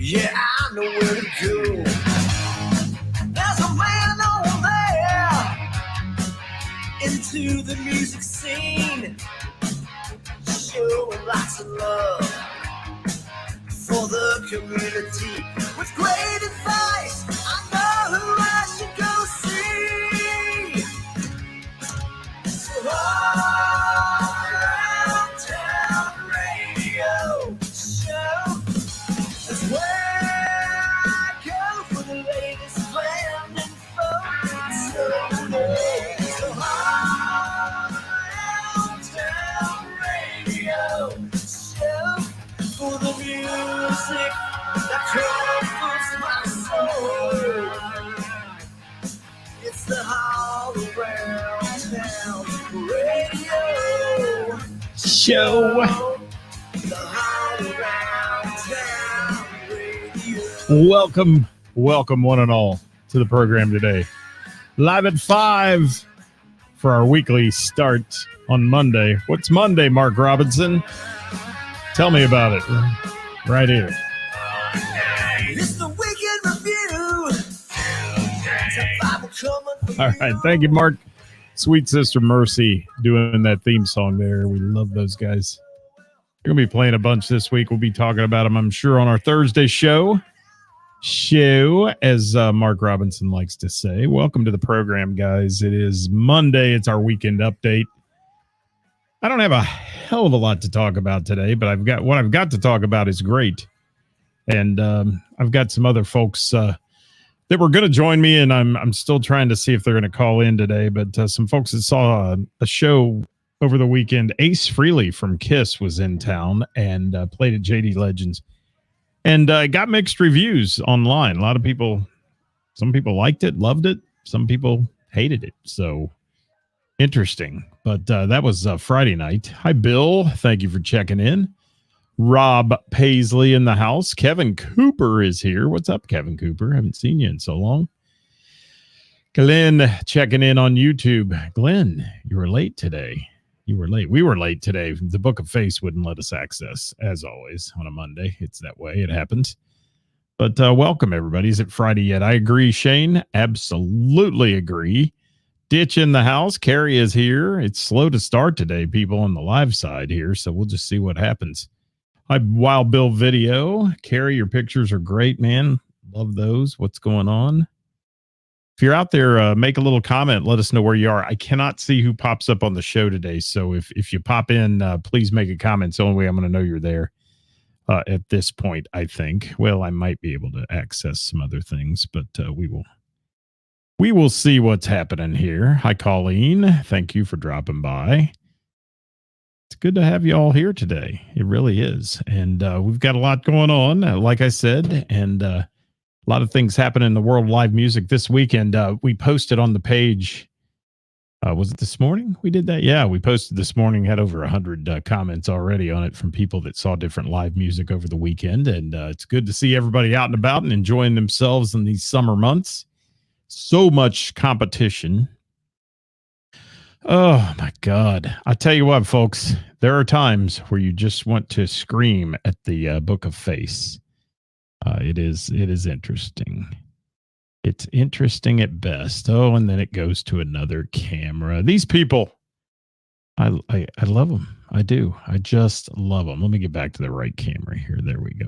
Yeah, I know where to go. There's a man over there into the music scene, showing lots of love for the community with great advice. I know who I should go see. So all around town radio show is where I go for the latest brand info. So all around town radio show for the music that comforts my soul. It's the All Around Town Radio Show. The All Around Town Radio. Welcome one and all to the program today. Live at 5 for our weekly start on Monday. What's Monday, Mark Robinson? Tell me about it right here. It's the Weekend Review. All right. Thank you, Mark. Sweet Sister Mercy doing that theme song there. We love those guys. We're going to be playing a bunch this week. We'll be talking about them, I'm sure, on our Thursday show, as Mark Robinson likes to say. Welcome to the program, guys. It is Monday. It's our weekend update. I don't have a hell of a lot to talk about today, but what I've got to talk about is great. And I've got some other folks that were going to join me, and I'm still trying to see if they're going to call in today. But some folks that saw a show over the weekend, Ace Frehley from Kiss was in town and played at JD Legends, and got mixed reviews online. A lot of people, some people liked it, loved it. Some people hated it. So interesting. But that was Friday night. Hi, Bill. Thank you for checking in. Rob Paisley in the house. Kevin Cooper is here. What's up, Kevin Cooper? Haven't seen you in so long. Glenn checking in on YouTube. Glenn, you were late today. You were late. We were late today. The Book of Face wouldn't let us access, as always, on a Monday. It's that way. It happens. But welcome, everybody. Is it Friday yet? I agree, Shane. Absolutely agree. Ditch in the house. Carrie is here. It's slow to start today, people, on the live side here, so we'll just see what happens. Hi, Wild Bill Video. Carrie, your pictures are great, man. Love those. What's going on? If you're out there, make a little comment. Let us know where you are. I cannot see who pops up on the show today, so if you pop in, please make a comment. It's the only way I'm going to know you're there at this point, I think. Well, I might be able to access some other things, but we will see what's happening here. Hi, Colleen. Thank you for dropping by. It's good to have you all here today. It really is. And we've got a lot going on, like I said, and a lot of things happen in the world of live music this weekend. We posted on the page. Was it this morning we did that? Yeah, we posted this morning, had over 100 comments already on it from people that saw different live music over the weekend. And it's good to see everybody out and about and enjoying themselves in these summer months. So much competition. Oh, my God. I tell you what, folks, there are times where you just want to scream at the Book of Face. It is interesting. It's interesting at best. Oh, and then it goes to another camera. These people, I love them. I do. I just love them. Let me get back to the right camera here. There we go.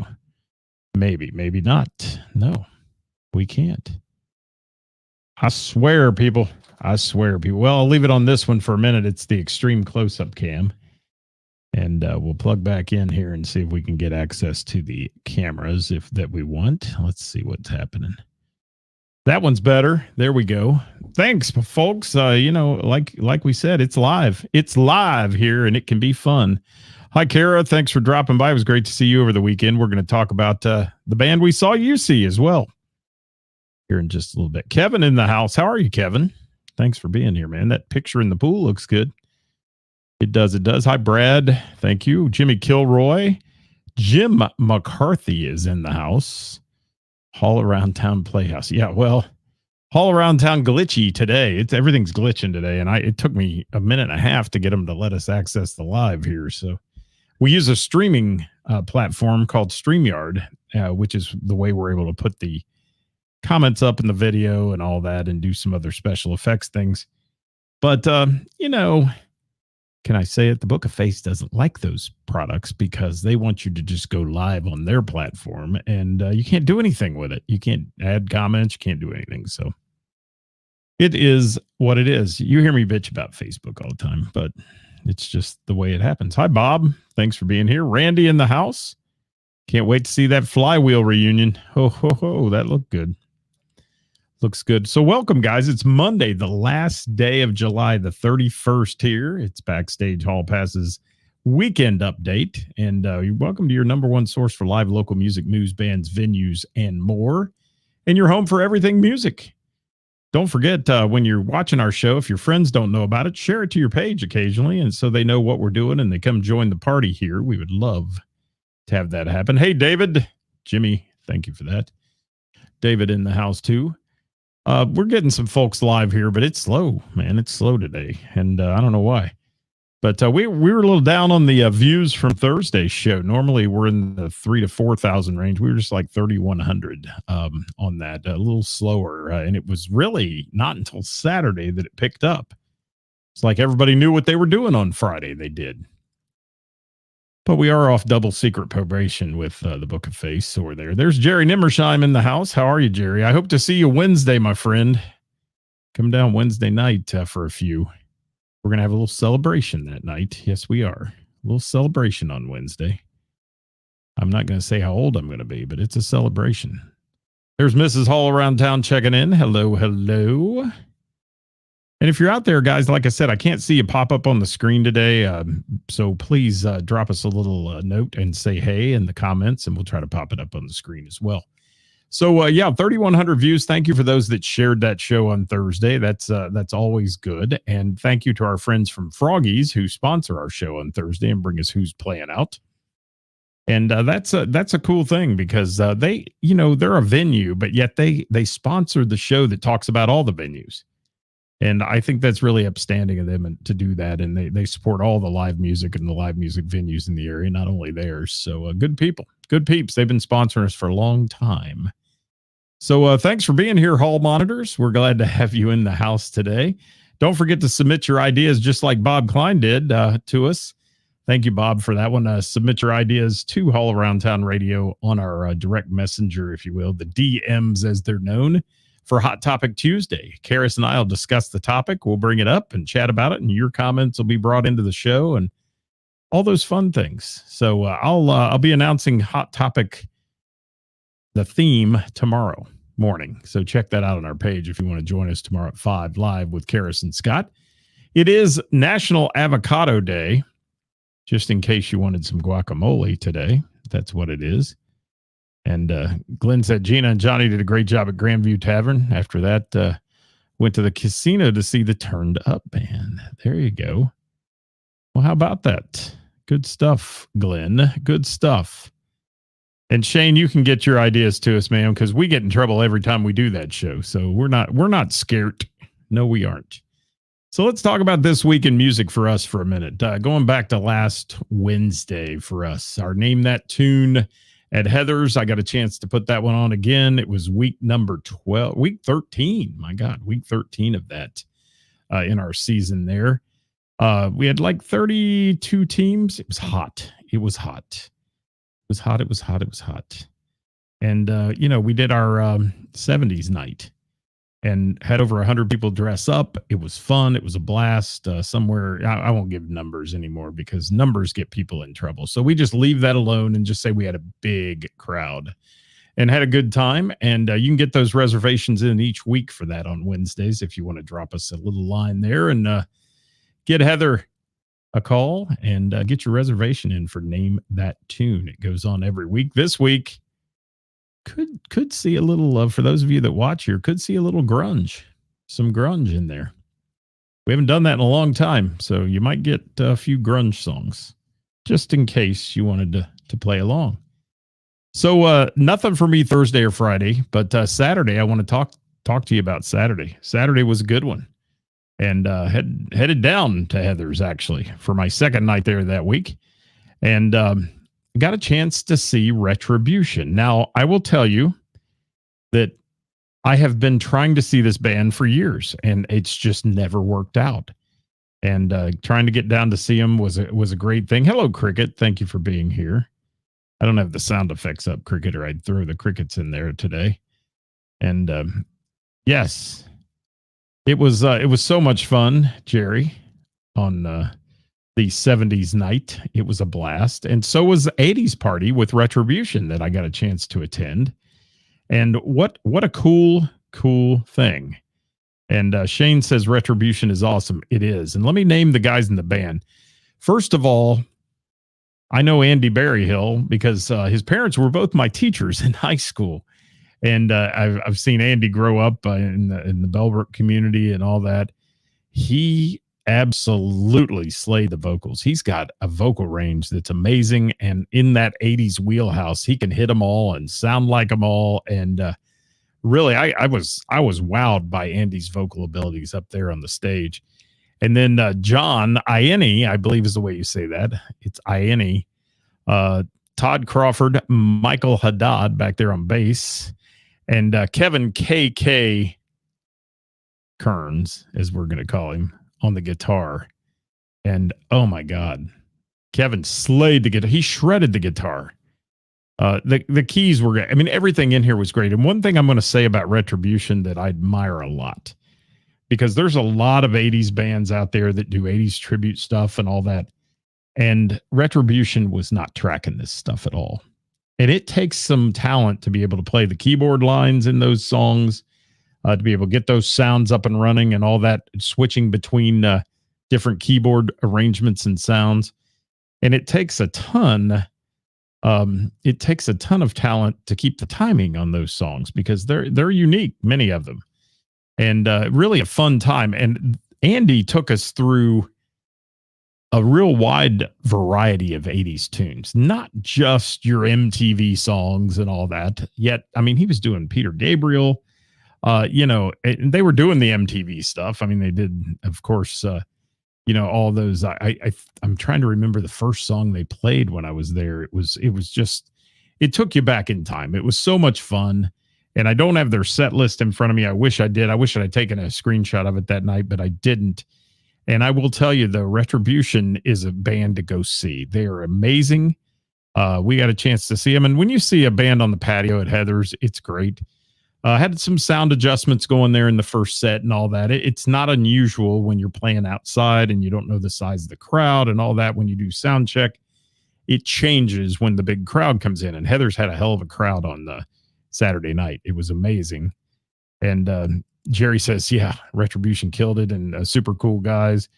Maybe not. No, we can't. I swear, people. Well, I'll leave it on this one for a minute. It's the extreme close-up cam. And we'll plug back in here and see if we can get access to the cameras that we want. Let's see what's happening. That one's better. There we go. Thanks, folks. Like we said, it's live. It's live here, and it can be fun. Hi, Kara. Thanks for dropping by. It was great to see you over the weekend. We're going to talk about the band we saw you see as well here in just a little bit. Kevin in the house. How are you, Kevin? Thanks for being here, man. That picture in the pool looks good. It does. Hi, Brad. Thank you. Jimmy Kilroy. Jim McCarthy is in the house. All Around Town Playhouse. Yeah, well, All Around Town glitchy today. Everything's glitching today, and it took me a minute and a half to get them to let us access the live here. So We use a streaming platform called StreamYard, which is the way we're able to put the comments up in the video and all that and do some other special effects things. But, can I say it? The Book of Face doesn't like those products because they want you to just go live on their platform and you can't do anything with it. You can't add comments. You can't do anything. So it is what it is. You hear me bitch about Facebook all the time, but it's just the way it happens. Hi, Bob. Thanks for being here. Randy in the house. Can't wait to see that Flywheel reunion. Ho, ho, ho. That looked good. Looks good. So welcome, guys. It's Monday, the last day of July, the 31st here. It's Backstage Hall Pass's weekend update. And you're welcome to your number one source for live local music, news, bands, venues, and more. And you're home for everything music. Don't forget, when you're watching our show, if your friends don't know about it, share it to your page occasionally. And so they know what we're doing and they come join the party here. We would love to have that happen. Hey, David, Jimmy, thank you for that. David in the house, too. We're getting some folks live here, but it's slow, man. It's slow today, and I don't know why. But we were a little down on the views from Thursday's show. Normally, we're in the 3,000 to 4,000 range. We were just like 3,100 on that, a little slower. And it was really not until Saturday that it picked up. It's like everybody knew what they were doing on Friday. They did. But we are off double secret probation with the Book of Face. So we're there. There's Jerry Nimmersheim in the house. How are you, Jerry? I hope to see you Wednesday, my friend. Come down Wednesday night for a few. We're going to have a little celebration that night. Yes, we are. A little celebration on Wednesday. I'm not going to say how old I'm going to be, but it's a celebration. There's Mrs. Hall around town checking in. Hello, hello. And if you're out there, guys, like I said, I can't see you pop up on the screen today. So please drop us a little note and say hey in the comments, and we'll try to pop it up on the screen as well. So, 3,100 views. Thank you for those that shared that show on Thursday. That's always good. And thank you to our friends from Froggies who sponsor our show on Thursday and bring us Who's Playing Out. And that's a cool thing because they, they're a venue, but yet they sponsor the show that talks about all the venues. And I think that's really upstanding of them to do that. And they support all the live music and the live music venues in the area, not only theirs. So good people, good peeps. They've been sponsoring us for a long time. So thanks for being here, Hall Monitors. We're glad to have you in the house today. Don't forget to submit your ideas just like Bob Klein did to us. Thank you, Bob, for that one. Submit your ideas to Hall Around Town Radio on our direct messenger, if you will, the DMs as they're known. For Hot Topic Tuesday, Karis and I will discuss the topic. We'll bring it up and chat about it, and your comments will be brought into the show and all those fun things. So I'll be announcing Hot Topic, the theme, tomorrow morning. So check that out on our page if you want to join us tomorrow at 5 live with Karis and Scott. It is National Avocado Day, just in case you wanted some guacamole today. That's what it is. And Glenn said Gina and Johnny did a great job at Grandview Tavern. After that, went to the casino to see the Turned Up Band. There you go. Well, how about that? Good stuff, Glenn. Good stuff. And Shane, you can get your ideas to us, man, because we get in trouble every time we do that show. So we're not scared. No, we aren't. So let's talk about this week in music for us for a minute. Going back to last Wednesday for us, our Name That Tune at Heather's. I got a chance to put that one on again. It was week 13. My God, week 13 of that in our season there. We had like 32 teams. It was hot. It was hot. And, we did our 70s night and had over 100 people dress up. It was fun. It was a blast. Somewhere, I won't give numbers anymore because numbers get people in trouble. So we just leave that alone and just say we had a big crowd and had a good time. And you can get those reservations in each week for that on Wednesdays if you want to drop us a little line there and get Heather a call and get your reservation in for Name That Tune. It goes on every week. This week, could see a little, for those of you that watch here, could see a little grunge, some grunge in there. We haven't done that in a long time, so you might get a few grunge songs, just in case you wanted to play along. So nothing for me Thursday or Friday, but Saturday, I want to talk to you about Saturday. Saturday was a good one, and headed down to Heather's, actually, for my second night there that week. and got a chance to see Retribution. Now, I will tell you that I have been trying to see this band for years, and it's just never worked out. And trying to get down to see them was a great thing. Hello, Cricket. Thank you for being here. I don't have the sound effects up, Cricket, or I'd throw the crickets in there today. And yes, it was so much fun, Jerry, on the 70s night. It was a blast. And so was the 80s party with Retribution that I got a chance to attend. And what a cool thing. And Shane says Retribution is awesome. It is. And let me name the guys in the band. First of all, I know Andy Berryhill because his parents were both my teachers in high school. And I've seen Andy grow up in the Bellbrook community and all that. He absolutely slayed the vocals. He's got a vocal range that's amazing. And in that 80s wheelhouse, he can hit them all and sound like them all. And really, I was wowed by Andy's vocal abilities up there on the stage. And then John Ianni, I believe is the way you say that. It's Ianni. Todd Crawford, Michael Haddad back there on bass, and Kevin KK Kearns, as we're going to call him, on the guitar. And oh my God, Kevin slayed the guitar. He shredded the guitar. The keys were great. I mean, everything in here was great. And one thing I'm going to say about Retribution that I admire a lot, because there's a lot of 80s bands out there that do 80s tribute stuff and all that. And Retribution was not tracking this stuff at all. And it takes some talent to be able to play the keyboard lines in those songs, to be able to get those sounds up and running and all that, switching between different keyboard arrangements and sounds. And it takes a ton of talent to keep the timing on those songs, because they're unique, many of them. And really a fun time. And Andy took us through a real wide variety of 80s tunes, not just your MTV songs and all that. Yet, I mean, he was doing Peter Gabriel, and they were doing the MTV stuff. I mean, they did, of course, all those. I'm trying to remember the first song they played when I was there. It was just, it took you back in time. It was so much fun. And I don't have their set list in front of me. I wish I did. I wish I had taken a screenshot of it that night, but I didn't. And I will tell you, the Retribution is a band to go see. They are amazing. We got a chance to see them. And when you see a band on the patio at Heather's, it's great. Had some sound adjustments going there in the first set and all that. It's not unusual when you're playing outside and you don't know the size of the crowd and all that. When you do sound check, it changes when the big crowd comes in. And Heather's had a hell of a crowd on the Saturday night. It was amazing. And Jerry says, yeah, Retribution killed it, and super cool guys.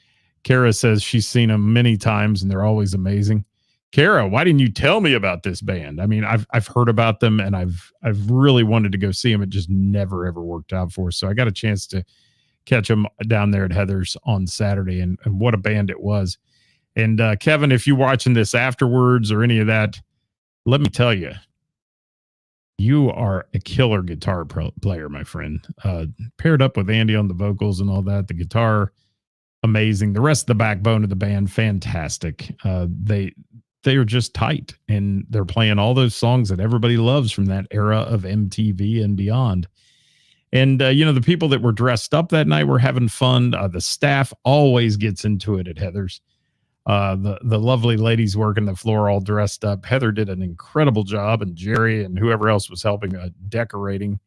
Kara says she's seen them many times and they're always amazing. Kara, why didn't you tell me about this band? I mean, I've heard about them and I've really wanted to go see them. It just never ever worked out for us. So I got a chance to catch them down there at Heather's on Saturday, and what a band it was. And Kevin, if you're watching this afterwards or any of that, let me tell you, you are a killer guitar player, my friend. Paired up with Andy on the vocals and all that, the guitar, amazing. The rest of the backbone of the band, fantastic. They are just tight, and they're playing all those songs that everybody loves from that era of MTV and beyond. And, the people that were dressed up that night were having fun. The staff always gets into it at Heather's. The lovely ladies working the floor all dressed up. Heather did an incredible job, and Jerry and whoever else was helping decorating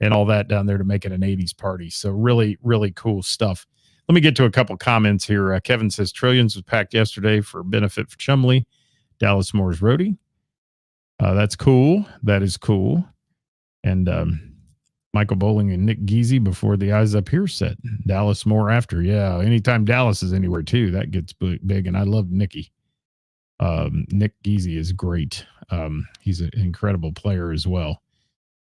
and all that down there to make it an 80s party. So really, really cool stuff. Let me get to a couple comments here. Kevin says Trillions was packed yesterday for benefit for Chumley, Dallas Moore's roadie. That's cool. That is cool. And Michael Bowling and Nick Geezy before the Eyes Up Here set. Dallas Moore after. Yeah, anytime Dallas is anywhere too, that gets big. And I love Nicky. Nick Geezy is great. He's an incredible player as well.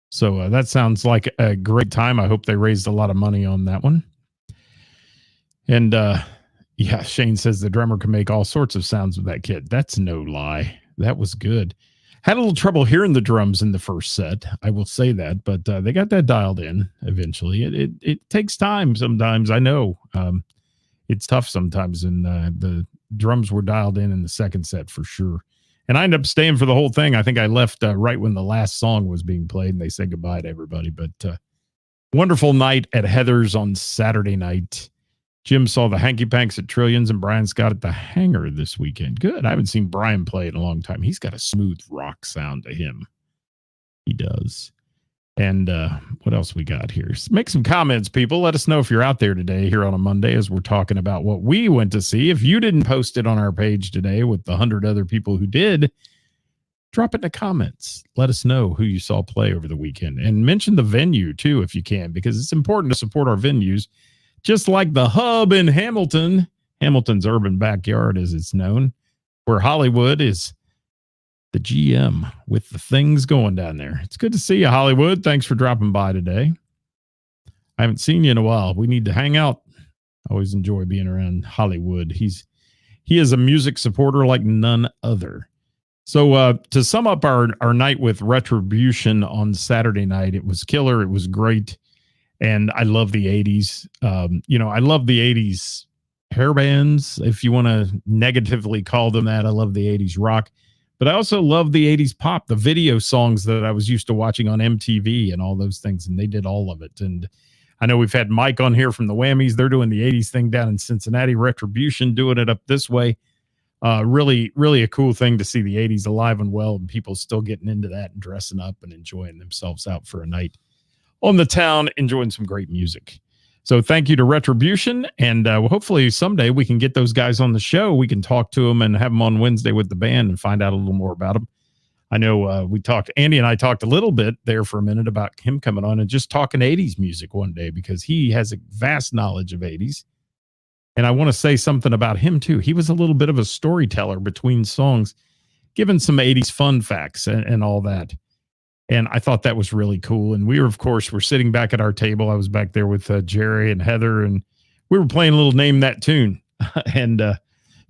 So that sounds like a great time. I hope they raised a lot of money on that one. And yeah, Shane says the drummer can make all sorts of sounds with that kit. That's no lie. That was good. Had a little trouble hearing the drums in the first set, I will say that, but they got that dialed in eventually. It takes time sometimes, I know. it's tough sometimes. And the drums were dialed in the second set for sure. And I ended up staying for the whole thing. I think I left right when the last song was being played and they said goodbye to everybody. But wonderful night at Heather's on Saturday night. Jim saw the Hanky Panks at Trillions and Brian Scott at the Hangar this weekend. Good. I haven't seen Brian play in a long time. He's got a smooth rock sound to him. He does. And what else we got here? Make some comments, people. Let us know if you're out there today here on a Monday as we're talking about what we went to see. If you didn't post it on our page today with the 100 other people who did, drop it in the comments. Let us know who you saw play over the weekend. And mention the venue, too, if you can, because it's important to support our venues. Just like the Hub in Hamilton, Hamilton's urban backyard, as it's known, where Hollywood is the GM with the things going down there. It's good to see you, Hollywood. Thanks for dropping by today. I haven't seen you in a while. We need to hang out. I always enjoy being around Hollywood. He is a music supporter like none other. So to sum up our night with Retribution on Saturday night, it was killer. It was great. And I love the 80s. I love the 80s hair bands, if you want to negatively call them that. I love the 80s rock. But I also love the 80s pop, the video songs that I was used to watching on MTV and all those things. And they did all of it. And I know we've had Mike on here from the Whammies. They're doing the 80s thing down in Cincinnati. Retribution doing it up this way. Really, really a cool thing to see the 80s alive and well and people still getting into that and dressing up and enjoying themselves out for a night on the town, enjoying some great music. So thank you to Retribution. And hopefully someday we can get those guys on the show. We can talk to them and have them on Wednesday with the band and find out a little more about them. I know Andy and I talked a little bit there for a minute about him coming on and just talking 80s music one day because he has a vast knowledge of 80s. And I want to say something about him too. He was a little bit of a storyteller between songs, giving some 80s fun facts and all that. And I thought that was really cool. And we were, of course, we're sitting back at our table. I was back there with Jerry and Heather, and we were playing a little Name That Tune. And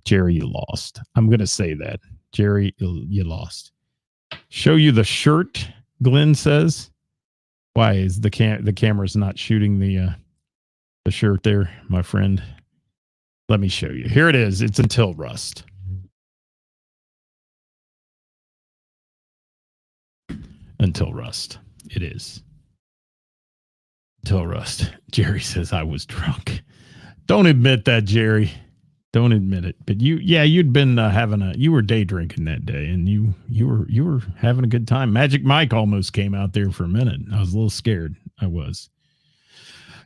Jerry, you lost. I'm going to say that. Jerry, you lost. Show you the shirt, Glenn says. Why is the camera's not shooting the shirt there, my friend? Let me show you. Here it is. It's Until Rust. Until Rust. It is. Until Rust. Jerry says I was drunk. Don't admit that, Jerry. Don't admit it. But you'd been you were day drinking that day, and you were having a good time. Magic Mike almost came out there for a minute. I was a little scared. I was.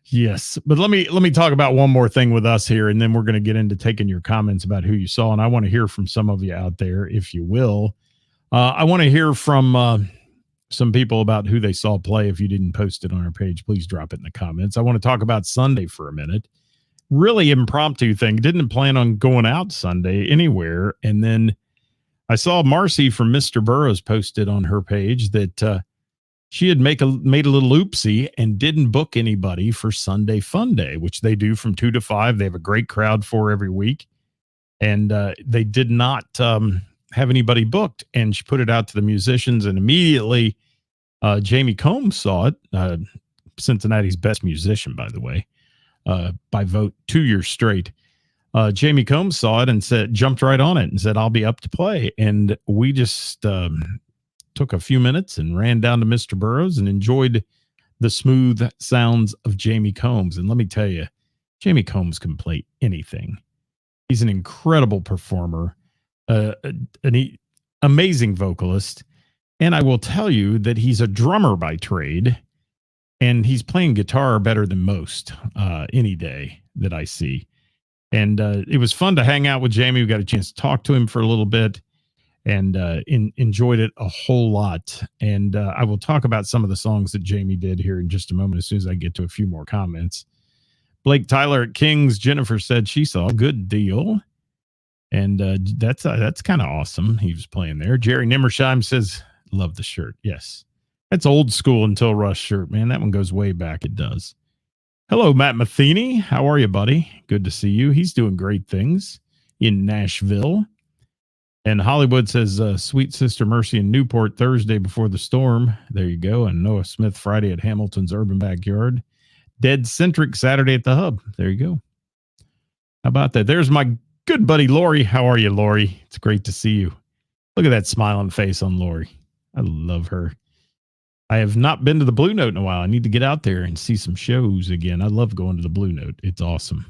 Yes, but let me talk about one more thing with us here, and then we're going to get into taking your comments about who you saw, and I want to hear from some of you out there, if you will. I want to hear from some people about who they saw play. If you didn't post it on our page, please drop it in the comments. I want to talk about Sunday for a minute. Really impromptu thing. Didn't plan on going out Sunday anywhere, and then I saw Marcy from Mr. Burroughs posted on her page that she had made a little oopsie and didn't book anybody for Sunday Fun Day, which they do from 2 to 5. They have a great crowd for every week. And they did not have anybody booked. And she put it out to the musicians. And immediately Jamie Combs saw it. Cincinnati's best musician, by the way, by vote 2 years straight. Jamie Combs saw it and jumped right on it and said, I'll be up to play. And we just took a few minutes and ran down to Mr. Burroughs and enjoyed the smooth sounds of Jamie Combs. And let me tell you, Jamie Combs can play anything. He's an incredible performer, an amazing vocalist. And I will tell you that he's a drummer by trade, and he's playing guitar better than most any day that I see. And it was fun to hang out with Jamie. We got a chance to talk to him for a little bit. And enjoyed it a whole lot. And I will talk about some of the songs that Jamie did here in just a moment as soon as I get to a few more comments. Blake Tyler at King's, Jennifer said she saw a good deal. And that's kind of awesome. He was playing there. Jerry Nimmersheim says, love the shirt. Yes. That's old school Until Rust shirt, man. That one goes way back. It does. Hello, Matt Matheny. How are you, buddy? Good to see you. He's doing great things in Nashville. And Hollywood says, Sweet Sister Mercy in Newport Thursday before the storm. There you go. And Noah Smith Friday at Hamilton's Urban Backyard. Dead Centric Saturday at the Hub. There you go. How about that? There's my good buddy Lori. How are you, Lori? It's great to see you. Look at that smiling face on Lori. I love her. I have not been to the Blue Note in a while. I need to get out there and see some shows again. I love going to the Blue Note. It's awesome.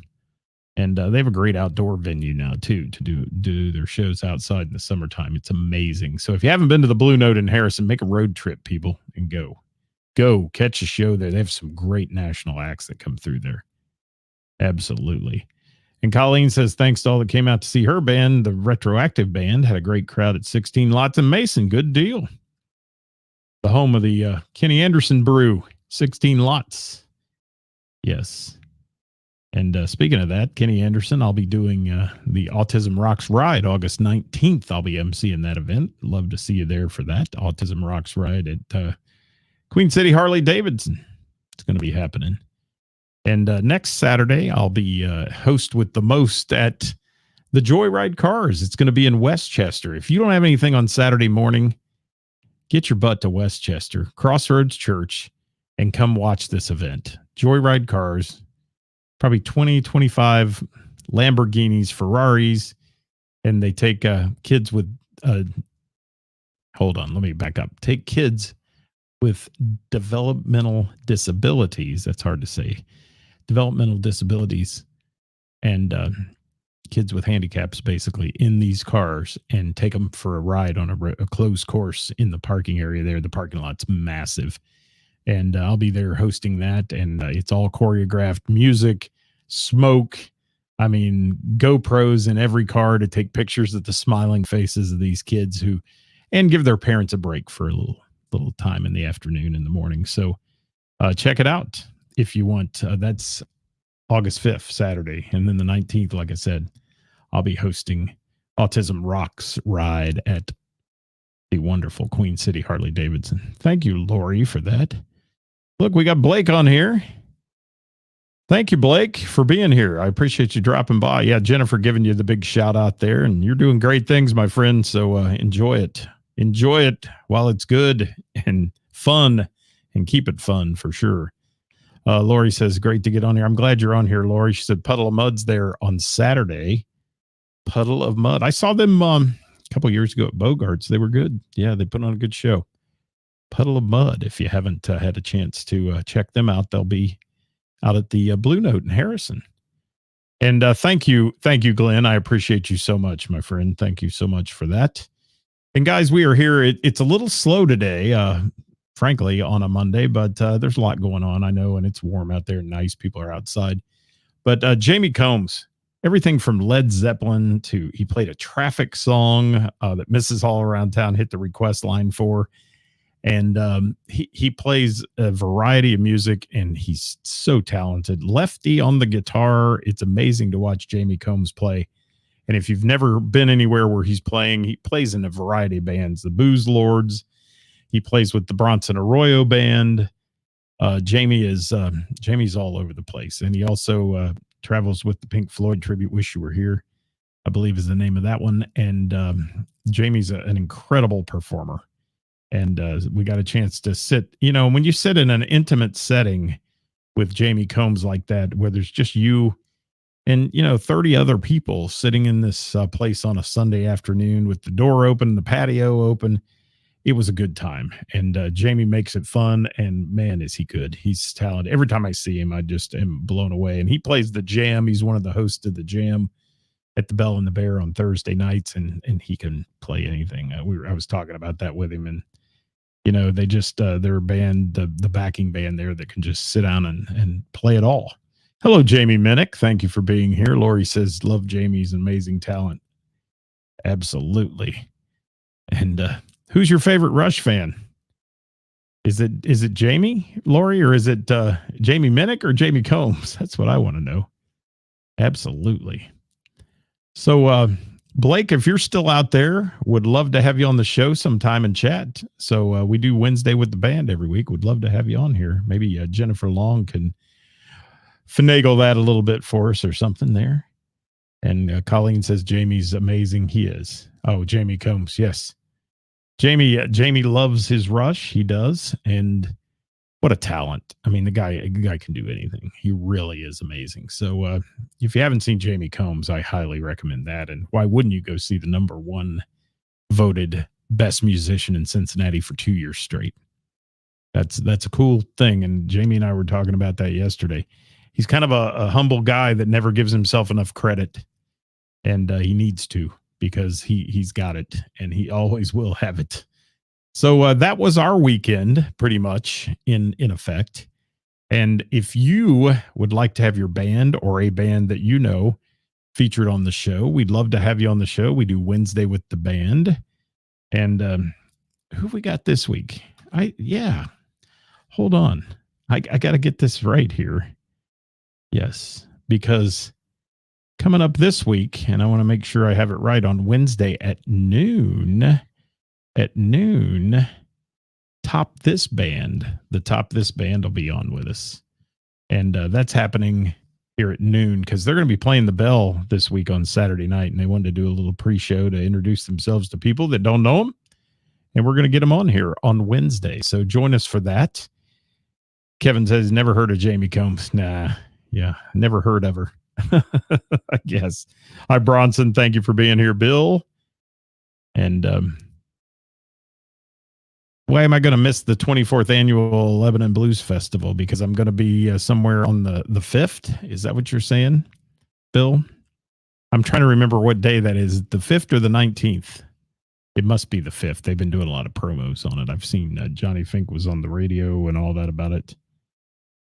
And they have a great outdoor venue now, too, to do their shows outside in the summertime. It's amazing. So if you haven't been to the Blue Note in Harrison, make a road trip, people, and go. Go catch a show there. They have some great national acts that come through there. Absolutely. And Colleen says, thanks to all that came out to see her band, the Retroactive Band, had a great crowd at 16 Lots in Mason. Good deal. The home of the Kenny Anderson Brew, 16 Lots. Yes. And speaking of that, Kenny Anderson, I'll be doing the Autism Rocks Ride August 19th. I'll be emceeing that event. Love to see you there for that. Autism Rocks Ride at Queen City Harley Davidson. It's going to be happening. And next Saturday, I'll be host with the most at the Joyride Cars. It's going to be in Westchester. If you don't have anything on Saturday morning, get your butt to Westchester, Crossroads Church, and come watch this event. Joyride Cars, probably 20, 25 Lamborghinis, Ferraris, and they take kids with, hold on, let me back up. Take kids with developmental disabilities. That's hard to say. Developmental disabilities and kids with handicaps basically in these cars and take them for a ride on a closed course in the parking area there. The parking lot's massive. And I'll be there hosting that. And it's all choreographed music, smoke. I mean, GoPros in every car to take pictures of the smiling faces of these kids and give their parents a break for a little time in the afternoon, in the morning. So check it out if you want. That's August 5th, Saturday. And then the 19th, like I said, I'll be hosting Autism Rocks Ride at the wonderful Queen City Harley Davidson. Thank you, Lori, for that. Look, we got Blake on here. Thank you, Blake, for being here. I appreciate you dropping by. Yeah, Jennifer giving you the big shout out there, and you're doing great things, my friend. So enjoy it. Enjoy it while it's good and fun, and keep it fun for sure. Lori says, great to get on here. I'm glad you're on here, Lori. She said, Puddle of Mud's there on Saturday. Puddle of Mud. I saw them a couple years ago at Bogart's. They were good. Yeah, they put on a good show. Puddle of Mud. If you haven't had a chance to check them out, they'll be out at the Blue Note in Harrison. And thank you, Glenn. I appreciate you so much, my friend. Thank you so much for that. And guys, we are here. It's a little slow today, frankly, on a Monday, but there's a lot going on, I know, and it's warm out there, nice. People are outside. But Jamie Combs, everything from Led Zeppelin to he played a Traffic song that Mrs. All Around Town hit the request line for. And he plays a variety of music, and he's so talented. Lefty on the guitar. It's amazing to watch Jamie Combs play. And if you've never been anywhere where he plays in a variety of bands. The Booze Lords. He plays with the Bronson Arroyo Band. Jamie's all over the place. And he also travels with the Pink Floyd tribute, Wish You Were Here, I believe is the name of that one. And Jamie's an incredible performer. And we got a chance to sit, when you sit in an intimate setting with Jamie Combs like that, where there's just you and, 30 other people sitting in this place on a Sunday afternoon with the door open, the patio open, it was a good time. And Jamie makes it fun. And man, is he good. He's talented. Every time I see him, I just am blown away. And he plays the Jam. He's one of the hosts of the Jam at the Bell and the Bear on Thursday nights. And he can play anything. I was talking about that with him, and they just, their band, the backing band there that can just sit down and play it all. Hello, Jamie Minnick. Thank you for being here. Lori says, love Jamie's amazing talent. Absolutely. And who's your favorite Rush fan? Is it Jamie, Lori, or is it Jamie Minnick or Jamie Combs? That's what I want to know. Absolutely. So, Blake, if you're still out there, would love to have you on the show sometime and chat. So we do Wednesday with the band every week. Would love to have you on here. Maybe Jennifer Long can finagle that a little bit for us or something there. And Colleen says Jamie's amazing. He is. Oh, Jamie Combs. Yes. Jamie loves his Rush. He does. And what a talent. I mean, the guy can do anything. He really is amazing. So if you haven't seen Jamie Combs, I highly recommend that. And why wouldn't you go see the number one voted best musician in Cincinnati for 2 years straight? That's a cool thing. And Jamie and I were talking about that yesterday. He's kind of a humble guy that never gives himself enough credit. And he needs to, because he's got it and he always will have it. So that was our weekend, pretty much in effect. And if you would like to have your band or a band that you know featured on the show, we'd love to have you on the show. We do Wednesday with the band. And who we got this week? Hold on. I got to get this right here. Yes, because coming up this week, and I want to make sure I have it right, on Wednesday at noon, Top This Band. The Top This Band will be on with us. And that's happening here at noon because they're going to be playing the Bell this week on Saturday night. And they wanted to do a little pre-show to introduce themselves to people that don't know them. And we're going to get them on here on Wednesday. So join us for that. Kevin says, never heard of Jamie Combs. Nah, yeah, never heard of her. I guess. Hi, Bronson. Thank you for being here, Bill. And why am I going to miss the 24th annual Lebanon Blues Festival? Because I'm going to be somewhere on the 5th. Is that what you're saying, Bill? I'm trying to remember what day that is. The 5th or the 19th? It must be the 5th. They've been doing a lot of promos on it. I've seen Johnny Fink was on the radio and all that about it.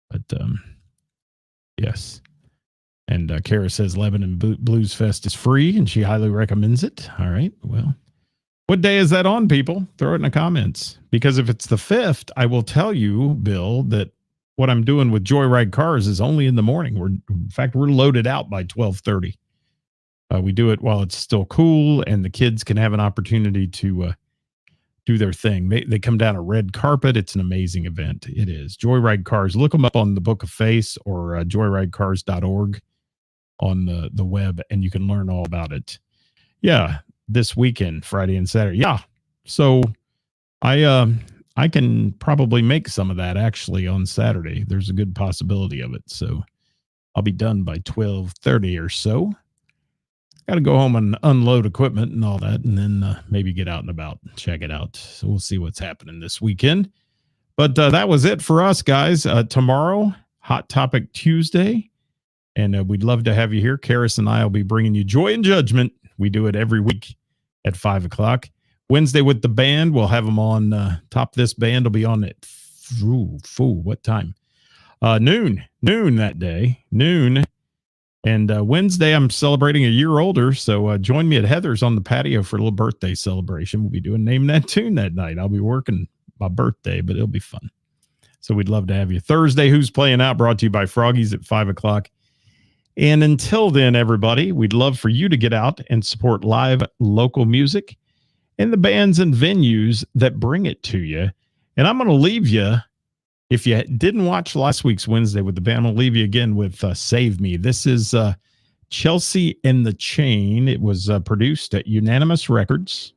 But yes. And Kara says Lebanon Blues Fest is free, and she highly recommends it. All right. Well, what day is that on, people? Throw it in the comments. Because if it's the 5th, I will tell you, Bill, that what I'm doing with Joyride Cars is only in the morning. In fact, we're loaded out by 12:30. We do it while it's still cool, and the kids can have an opportunity to do their thing. They come down a red carpet. It's an amazing event. It is. Joyride Cars. Look them up on the Book of Face or joyridecars.org on the web, and you can learn all about it. Yeah, this weekend, Friday and Saturday. Yeah. So I can probably make some of that actually on Saturday. There's a good possibility of it. So I'll be done by 12:30 or so. Got to go home and unload equipment and all that, and then maybe get out and about and check it out. So we'll see what's happening this weekend. But that was it for us, guys. Tomorrow, Hot Topic Tuesday. And we'd love to have you here. Karis and I will be bringing you Joy and Judgment. We do it every week at 5 o'clock. Wednesday with the band, we'll have them on. Top This Band will be on at what time? Noon that day. Noon. And Wednesday, I'm celebrating a year older. So join me at Heather's on the patio for a little birthday celebration. We'll be doing Name That Tune that night. I'll be working my birthday, but it'll be fun. So we'd love to have you. Thursday, Who's Playing Out, brought to you by Froggies at 5 o'clock. And until then, everybody, we'd love for you to get out and support live local music and the bands and venues that bring it to you. And I'm going to leave you, if you didn't watch last week's Wednesday with the band, I'm going to leave you again with Save Me. This is Chelsea and the Chain. It was produced at Unanimous Records.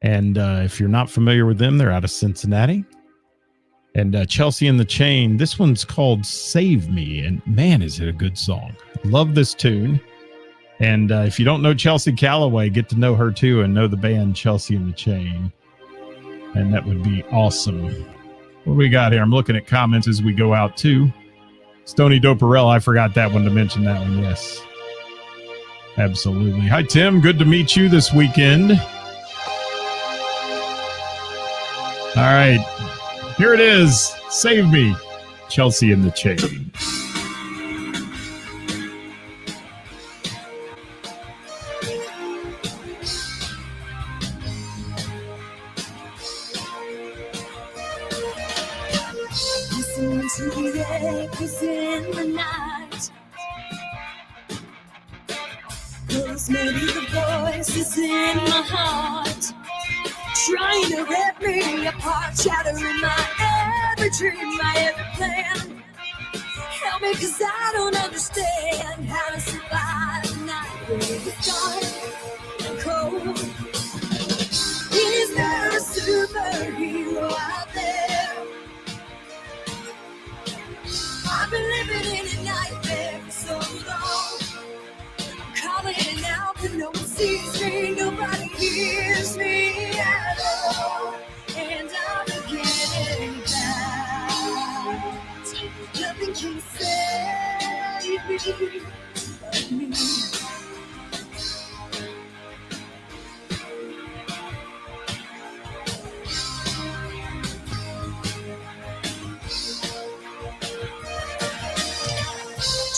And if you're not familiar with them, they're out of Cincinnati. And Chelsea and the Chain, this one's called Save Me. And man, is it a good song. Love this tune. And if you don't know Chelsea Calloway, get to know her too and know the band Chelsea and the Chain. And that would be awesome. What do we got here? I'm looking at comments as we go out too. Stony Doperell, I forgot that one to mention that one. Yes. Absolutely. Hi, Tim. Good to meet you this weekend. All right. Here it is. Save Me. Chelsea and the Chain. Listen to the echoes in the night. Those maybe the voices in my heart, trying to rip me apart, shattering my every dream, my every plan. Help me, cause I don't understand how to survive the night when it's dark and cold. Is there a superhero out there? sees me, nobody hears me at all. And I'm getting down. Nothing can save me but me.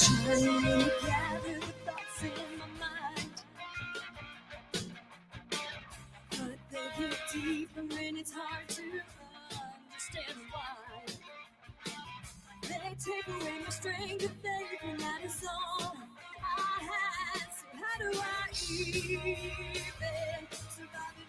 Trying to gather the thoughts in my mind, but they get deeper and it's hard to understand why. They take away my strength of faith, and that is all I had. So how do I even survive?